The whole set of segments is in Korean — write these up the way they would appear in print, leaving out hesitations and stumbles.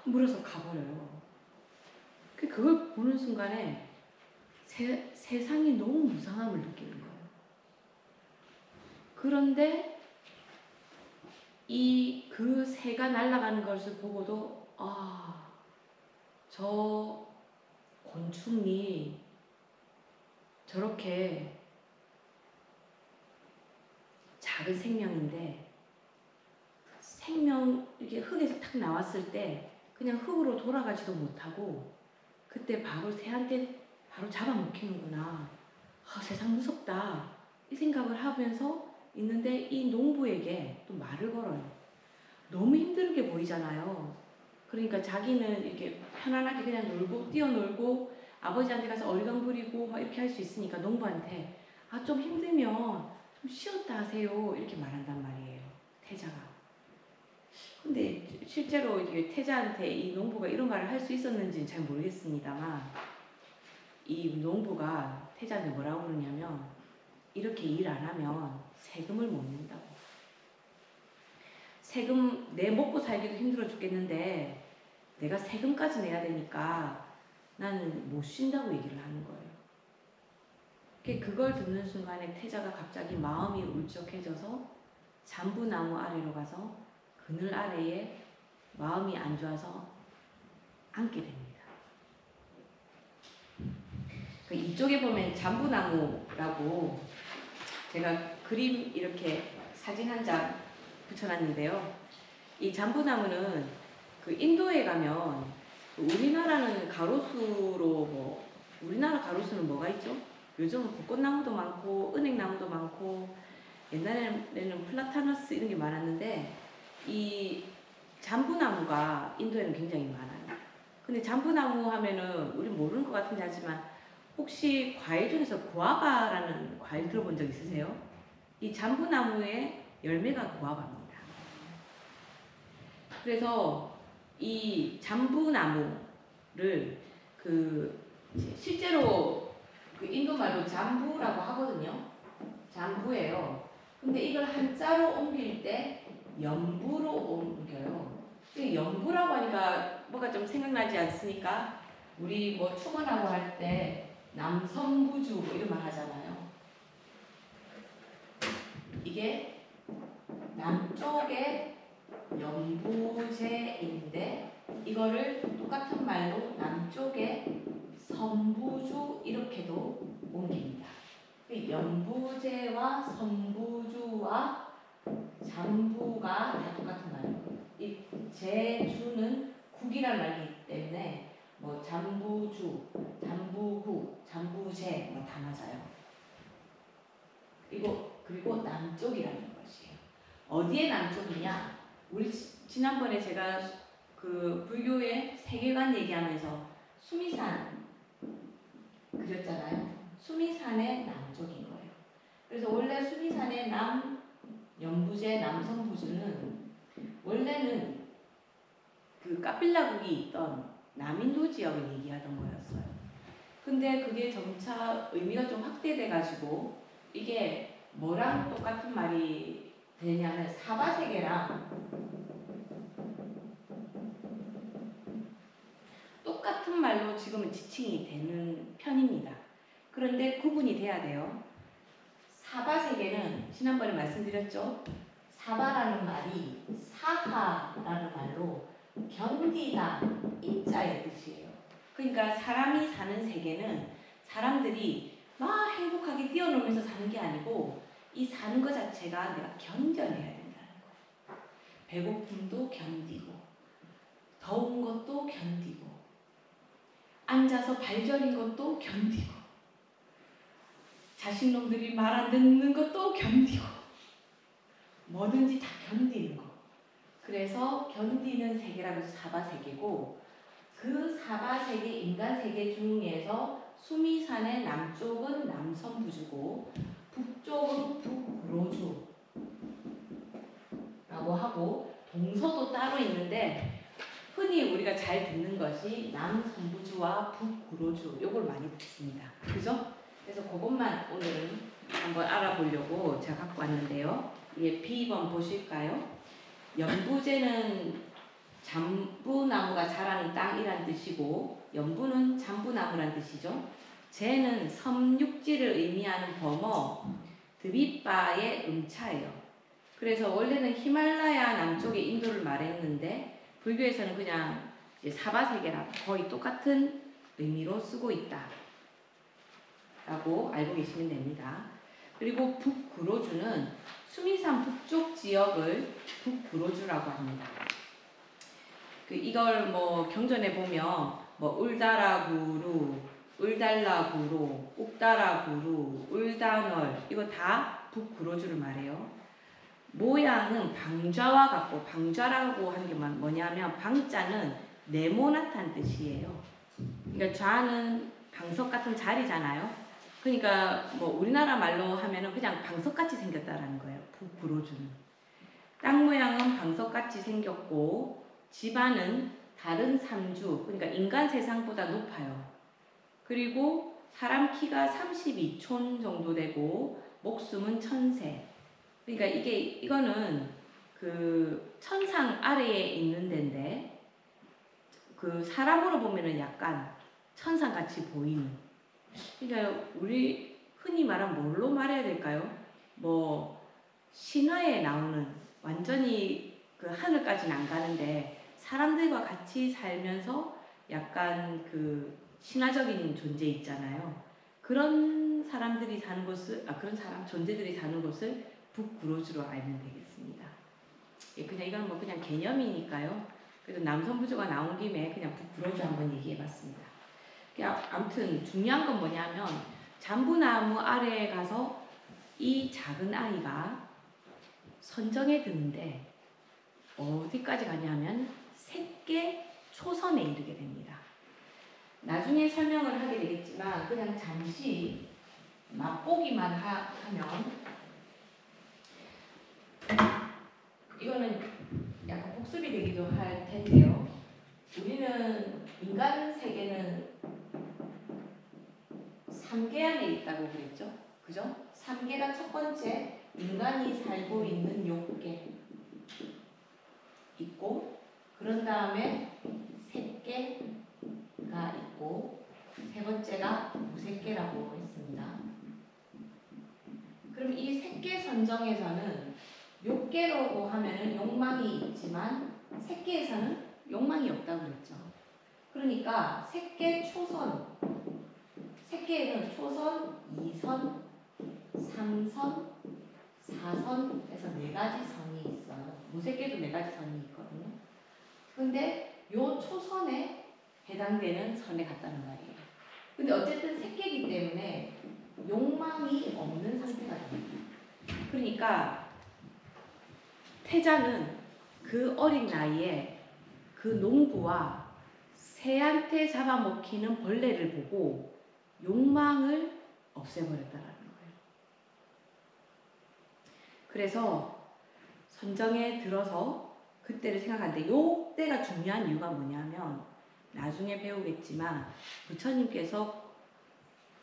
물어서 가버려요. 그걸 보는 순간에 세상이 너무 무상함을 느끼는 거예요. 그런데 그 새가 날아가는 것을 보고도 저 곤충이 저렇게 작은 생명인데 이렇게 흙에서 탁 나왔을 때 그냥 흙으로 돌아가지도 못하고 그때 바로 새한테 바로 잡아먹히는구나. 세상 무섭다. 이 생각을 하면서 있는데 이 농부에게 또 말을 걸어요. 너무 힘들게 보이잖아요. 그러니까 자기는 이렇게 편안하게 그냥 놀고 뛰어놀고 아버지한테 가서 어리광 부리고 막 이렇게 할 수 있으니까 농부한테 좀 힘들면 좀 쉬었다 하세요. 이렇게 말한단 말이에요. 태자가. 근데 실제로 이게 태자한테 이 농부가 이런 말을 할 수 있었는지는 잘 모르겠습니다만 이 농부가 태자한테 뭐라고 그러냐면 이렇게 일 안 하면 세금을 못 낸다고. 세금 내 먹고 살기도 힘들어 죽겠는데 내가 세금까지 내야 되니까 나는 못 쉰다고 얘기를 하는 거예요. 그걸 듣는 순간에 태자가 갑자기 마음이 울적해져서 잠부나무 아래로 가서 그늘 아래에 마음이 안 좋아서 앉게 됩니다. 이쪽에 보면 잠부나무라고 제가 그림 이렇게 사진 한 장 붙여놨는데요. 이 잠부나무는 인도에 가면 우리나라는 가로수로 우리나라 가로수는 뭐가 있죠? 요즘은 벚꽃나무도 많고 은행나무도 많고 옛날에는 플라타너스 이런 게 많았는데 이 잠부나무가 인도에는 굉장히 많아요. 근데 잠부나무 하면은 우리 모르는 것 같은데 하지만 혹시 과일 중에서 구아바라는 과일 들어본 적 있으세요? 이 잠부나무의 열매가 구아바입니다. 그래서 이 잠부나무를 실제로 인도말로 잠부라고 하거든요. 잠부예요. 근데 이걸 한자로 옮길 때 연부로 옮겨요. 연부라고 하니까 뭐가 좀 생각나지 않습니까? 우리 축원하고 할 때 남성부주 이런 말 하잖아요. 이게 남쪽의 연부제인데 이거를 똑같은 말로 남쪽의 선부주 이렇게도 옮깁니다. 연부제와 선부주와 잠부가 다 똑같은 말이에요. 이 제주는 국이란 말이기 때문에 잠부주, 잠부구, 잠부제 다 맞아요. 그리고 남쪽이라는 것이에요. 어디에 남쪽이냐? 우리 지난번에 제가 불교의 세계관 얘기하면서 수미산 그렸잖아요. 수미산의 남쪽인 거예요. 그래서 원래 수미산의 연부제, 남성부주는 원래는 까빌라국이 있던 남인도 지역을 얘기하던 거였어요. 근데 그게 점차 의미가 좀 확대돼가지고 이게 뭐랑 똑같은 말이 되냐면 사바세계랑 똑같은 말로 지금은 지칭이 되는 편입니다. 그런데 구분이 돼야 돼요. 사바세계는 지난번에 말씀드렸죠. 사바라는 말이 사하라는 말로 견디다 인자의 뜻이에요. 그러니까 사람이 사는 세계는 사람들이 막 행복하게 뛰어놀면서 사는 게 아니고 이 사는 것 자체가 내가 견뎌내야 된다는 거예요. 배고픔도 견디고 더운 것도 견디고 앉아서 발저린 것도 견디고 자식놈들이 말 안 듣는 것도 견디고 뭐든지 다 견디는 거. 그래서 견디는 세계라고 해서 사바세계고 그 사바세계 인간세계 중에서 수미산의 남쪽은 남성부주고 북쪽은 북구로주라고 하고 동서도 따로 있는데 흔히 우리가 잘 듣는 것이 남성부주와 북구로주 요걸 많이 듣습니다. 그죠? 그래서 그것만 오늘은 한번 알아보려고 제가 갖고 왔는데요. 예, B번 보실까요? 연부제는 잠부나무가 자라 뜻이고 연부는 잠부나무란 뜻이죠. 제는 섬육지를 의미하는 범어 드빗바의 음차예요. 그래서 원래는 히말라야 남쪽의 인도를 말했는데 불교에서는 그냥 이제 사바세계랑 거의 똑같은 의미로 쓰고 있다 라고 알고 계시면 됩니다. 그리고 북구로주는 수미산 북쪽 지역을 북구로주라고 합니다. 이걸 뭐 경전에 보면 뭐 울다라구루, 울달라구로, 욱다라구루, 울다널 이거 다 북구로주를 말해요. 모양은 방좌와 같고 방좌라고 하는 게 뭐냐면 방자는 네모나탄 뜻이에요. 그러니까 좌는 방석 같은 자리잖아요. 그러니까 뭐 우리나라 말로 하면은 그냥 방석같이 생겼다라는 거예요. 북구로주는. 땅 모양은 방석같이 생겼고 집안은 다른 삼주, 그러니까 인간 세상보다 높아요. 그리고 사람 키가 32촌 정도 되고 목숨은 1000세. 그러니까 이거는 그 천상 아래에 있는 데인데 그 사람으로 보면은 약간 천상같이 보이는. 그러니까 우리 흔히 말하면 뭘로 말해야 될까요? 뭐 신화에 나오는 완전히 그 하늘까지는 안 가는데 사람들과 같이 살면서 약간 그 신화적인 존재 있잖아요. 그런 사람들이 사는 곳을 그런 존재들이 사는 곳을 북구로주로 알면 되겠습니다. 예, 그냥 이건 뭐 그냥 개념이니까요. 그래서 남성부조가 나온 김에 그냥 북구로주 한번 얘기해봤습니다. 아무튼 중요한 건 뭐냐면 잠부나무 아래에 가서 이 작은 아이가 선정에 드는데 어디까지 가냐면 새끼 초선에 이르게 됩니다. 나중에 설명을 하게 되겠지만 그냥 잠시 맛보기만 하면 이거는 약간 복습이 되기도 할 텐데요. 우리는 인간 세계는 3계 안에 있다고 그랬죠? 그죠? 3계가 첫 번째 인간이 살고 있는 욕계 있고 그런 다음에 색계가 있고 세 번째가 무색계라고 했습니다. 그럼 이 색계 선정에서는 욕계라고 하면은 욕망이 있지만 색계에서는 욕망이 없다고 그랬죠. 그러니까 색계 초선, 색계에는 초선, 2선, 3선, 4선에서 4가지 선이 있어요. 무색계도 4가지 선이 있거든요. 근데 요 초선에 해당되는 선에 갔다는 말이에요. 근데 어쨌든 색계이기 때문에 욕망이 없는 상태가 됩니다. 그러니까 태자는 그 어린 나이에 그 농부와 새한테 잡아먹히는 벌레를 보고 욕망을 없애버렸다라는 거예요. 그래서 선정에 들어서 그때를 생각하는데 요 때가 중요한 이유가 뭐냐면 나중에 배우겠지만 부처님께서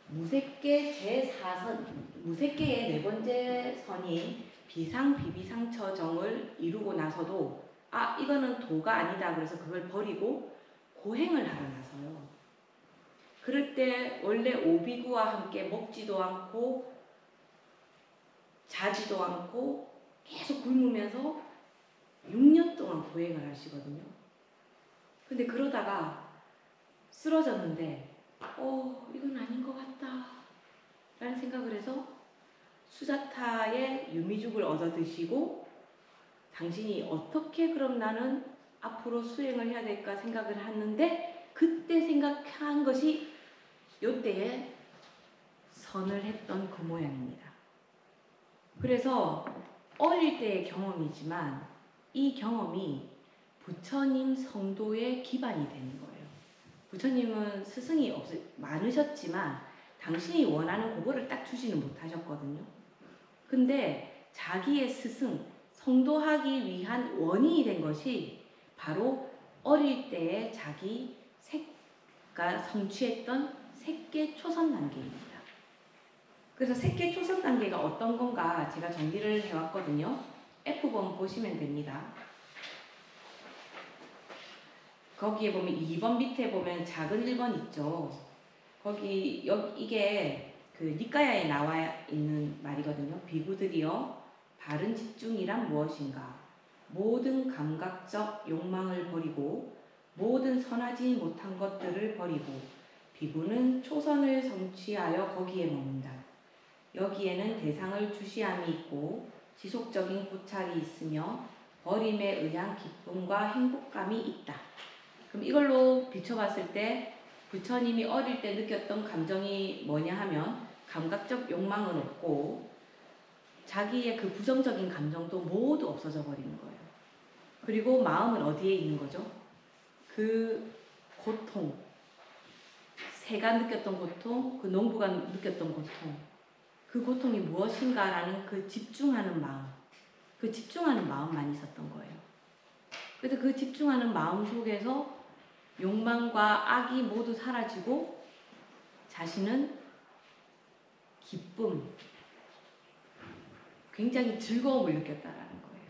무색계 제4선, 무색계의 4번째 선이 비상비비상처정을 이루고 나서도 이거는 도가 아니다 그래서 그걸 버리고 고행을 하러 나서요. 그럴 때 원래 오비구와 함께 먹지도 않고 자지도 않고 계속 굶으면서 6년 동안 고행을 하시거든요. 근데 그러다가 쓰러졌는데 이건 아닌 것 같다 라는 생각을 해서 수자타의 유미죽을 얻어 드시고 당신이 어떻게 그럼 나는 앞으로 수행을 해야 될까 생각을 하는데 그때 생각한 것이 요때에 선을 했던 그 모양입니다. 그래서 어릴 때의 경험이지만 이 경험이 부처님 성도의 기반이 되는 거예요. 부처님은 스승이 많으셨지만 당신이 원하는 그거를 딱 주지는 못하셨거든요. 근데 자기의 스승, 성도하기 위한 원인이 된 것이 바로 어릴 때에 자기가 성취했던 색계 초선 단계입니다. 그래서 색계 초선 단계가 어떤 건가 제가 정리를 해왔거든요. F번 보시면 됩니다. 거기에 보면 2번 밑에 보면 작은 1번 있죠. 거기 이게 그 니까야에 나와 있는 말이거든요. 비구들이여 바른 집중이란 무엇인가? 모든 감각적 욕망을 버리고 모든 선하지 못한 것들을 버리고 비구는 초선을 성취하여 거기에 머문다. 여기에는 대상을 주시함이 있고 지속적인 고찰이 있으며 버림에 의한 기쁨과 행복감이 있다. 그럼 이걸로 비춰봤을 때 부처님이 어릴 때 느꼈던 감정이 뭐냐 하면 감각적 욕망은 없고 자기의 그 부정적인 감정도 모두 없어져 버리는 거예요. 그리고 마음은 어디에 있는 거죠? 그 고통, 새가 느꼈던 고통, 그 농부가 느꼈던 고통, 그 고통이 무엇인가라는 그 집중하는 마음, 그 집중하는 마음만 있었던 거예요. 그래서 그 집중하는 마음 속에서 욕망과 악이 모두 사라지고 자신은 기쁨, 굉장히 즐거움을 느꼈다라는 거예요.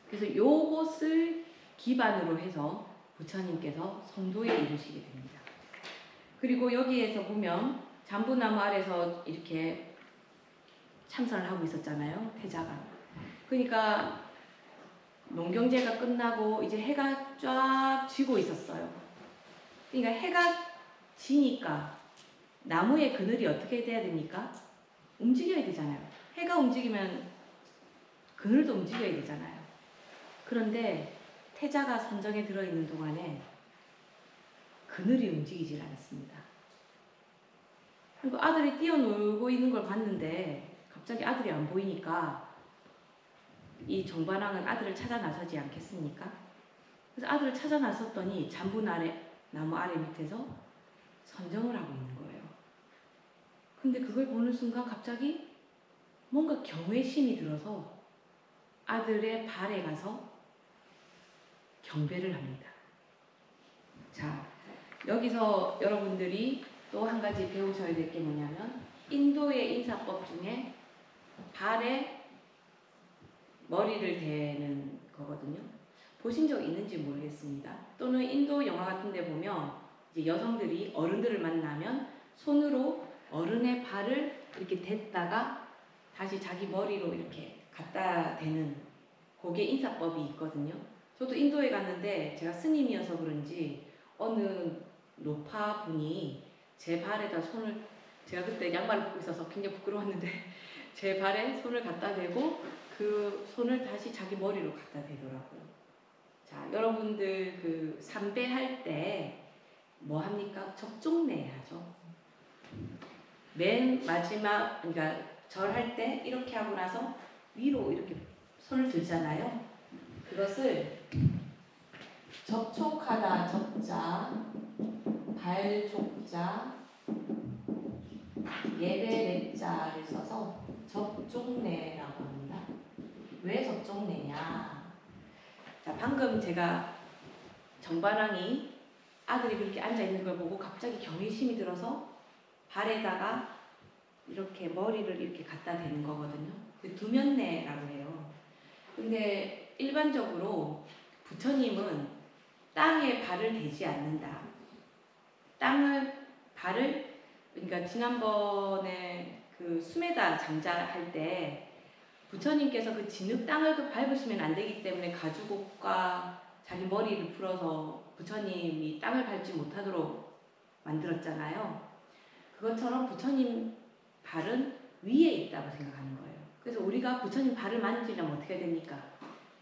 그래서 요것을 기반으로 해서 부처님께서 성도에 이르시게 됩니다. 그리고 여기에서 보면 잠부나무 아래서 이렇게 참선을 하고 있었잖아요. 태자가. 그러니까 농경제가 끝나고 이제 해가 쫙 지고 있었어요. 그러니까 해가 지니까 나무의 그늘이 어떻게 돼야 됩니까? 움직여야 되잖아요. 해가 움직이면 그늘도 움직여야 되잖아요. 그런데 태자가 선정에 들어있는 동안에 그늘이 움직이질 않습니다. 그리고 아들이 뛰어놀고 있는 걸 봤는데 갑자기 아들이 안 보이니까 이 정반왕은 아들을 찾아 나서지 않겠습니까? 그래서 아들을 찾아 나섰더니 나무 아래 밑에서 선정을 하고 있는 거예요. 근데 그걸 보는 순간 갑자기 뭔가 경외심이 들어서 아들의 발에 가서 경배를 합니다. 자, 여기서 여러분들이 또 한 가지 배우셔야 될 게 뭐냐면 인도의 인사법 중에 발에 머리를 대는 거거든요. 보신 적 있는지 모르겠습니다. 또는 인도 영화 같은 데 보면 이제 여성들이 어른들을 만나면 손으로 어른의 발을 이렇게 댔다가 다시 자기 머리로 이렇게 갖다 대는 그게 인사법이 있거든요. 저도 인도에 갔는데 제가 스님이어서 그런지 어느 노파 분이 제 발에다 손을, 제가 그때 양말을 벗고 있어서 굉장히 부끄러웠는데 제 발에 손을 갖다 대고 그 손을 다시 자기 머리로 갖다 대더라고요. 자, 여러분들 그 삼배할 때 뭐 합니까? 접종내 하죠. 맨 마지막, 그러니까 절할 때 이렇게 하고 나서 위로 이렇게 손을 들잖아요. 그것을 접촉하다 접자, 발족자, 예배례자를 써서 접종내라고 합니다. 왜 접종내냐? 자, 방금 제가 정반왕이 아들이 그렇게 앉아있는 걸 보고 갑자기 경외심이 들어서 발에다가 이렇게 머리를 이렇게 갖다 대는 거거든요. 그 두면내라고 해요. 근데 일반적으로 부처님은 땅에 발을 대지 않는다. 그러니까 지난번에 그 수메다 장자할 때 부처님께서 그 진흙 땅을 밟으시면 안 되기 때문에 가죽옷과 자기 머리를 풀어서 부처님이 땅을 밟지 못하도록 만들었잖아요. 그것처럼 부처님 발은 위에 있다고 생각하는 거예요. 그래서 우리가 부처님 발을 만지려면 어떻게 됩니까?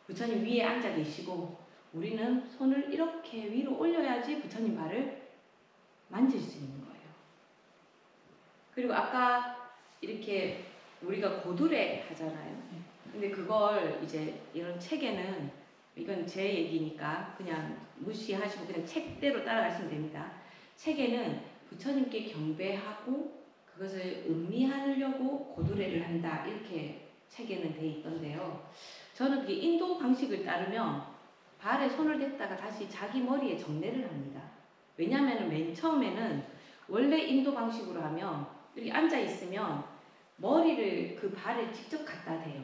부처님 위에 앉아 계시고 우리는 손을 이렇게 위로 올려야지 부처님 발을 만질 수 있는 거예요. 그리고 아까 이렇게 우리가 고두레 하잖아요. 근데 그걸 이제 이런 책에는, 이건 제 얘기니까 그냥 무시하시고 그냥 책대로 따라가시면 됩니다. 책에는 부처님께 경배하고 그것을 음미하려고 고두레를 한다 이렇게 책에는 돼 있던데요. 저는 그게 인도 방식을 따르면 발에 손을 댔다가 다시 자기 머리에 정례를 합니다. 왜냐하면 맨 처음에는 원래 인도 방식으로 하면 이렇게 앉아 있으면 머리를 그 발에 직접 갖다 대요.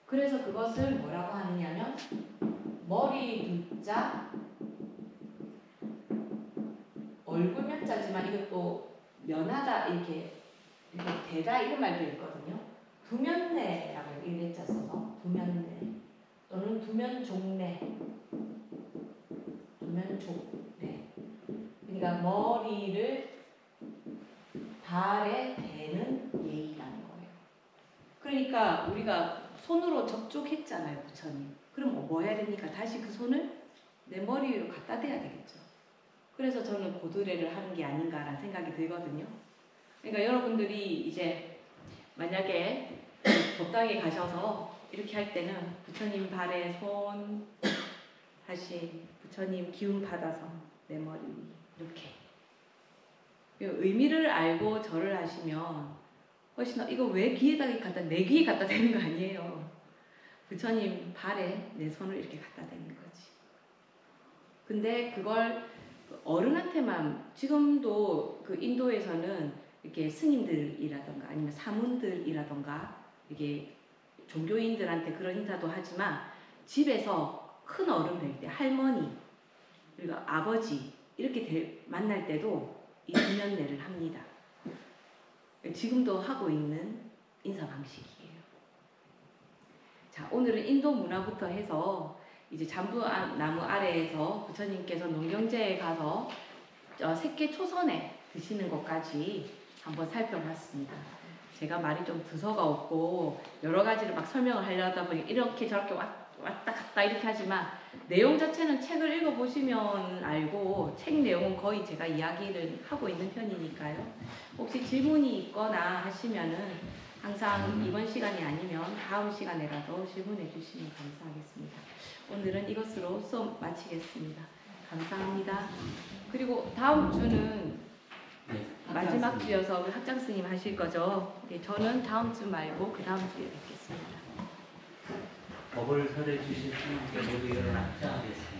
그래서 그것을 뭐라고 하느냐면 머리 두자 얼굴 면자지만 이것도 면하다 이렇게 대다 이런 말도 있거든요. 두면내라고 이랬자 써서 두면내 또는 두면종내, 두면종내. 그러니까 머리를 발에 대는 예의라는 거예요. 그러니까 우리가 손으로 접촉했잖아요, 부처님. 그럼 뭐 해야 됩니까? 다시 그 손을 내 머리 위로 갖다 대야 되겠죠. 그래서 저는 고드레를 하는 게 아닌가라는 생각이 들거든요. 그러니까 여러분들이 이제 만약에 법당에 가셔서 이렇게 할 때는 부처님 발에 손 다시 부처님 기운 받아서 내 머리 이렇게 의미를 알고 절을 하시면 훨씬 더 이거 왜 귀에다가 갖다 내 귀에 갖다 대는 거 아니에요. 부처님 발에 내 손을 이렇게 갖다 대는 거지. 근데 그걸 어른한테만 지금도 그 인도에서는 이렇게 스님들이라던가 아니면 사문들이라던가 이게 종교인들한테 그런 인사도 하지만 집에서 큰 어른 뵐 때 할머니 그리고 아버지 이렇게 만날 때도 이 두면내를 합니다. 지금도 하고 있는 인사 방식이에요. 자, 오늘은 인도 문화부터 해서 이제 잠부나무 아래에서 부처님께서 농경제에 가서 새끼 초선에 드시는 것까지 한번 살펴봤습니다. 제가 말이 좀 두서가 없고 여러 가지를 막 설명을 하려다 보니 이렇게 저렇게 왔다 갔다 이렇게 하지만 내용 자체는 책을 읽어보시면 알고 책 내용은 거의 제가 이야기를 하고 있는 편이니까요. 혹시 질문이 있거나 하시면은 항상 이번 시간이 아니면 다음 시간에라도 질문해 주시면 감사하겠습니다. 오늘은 이것으로 수업 마치겠습니다. 감사합니다. 그리고 다음 주는 마지막 주여서 학장 스님 하실 거죠? 네, 저는 다음 주 말고 그 다음 주에 뵙겠습니다. 법을 설해 주실 분께 모두 일어나 합장하겠습니다.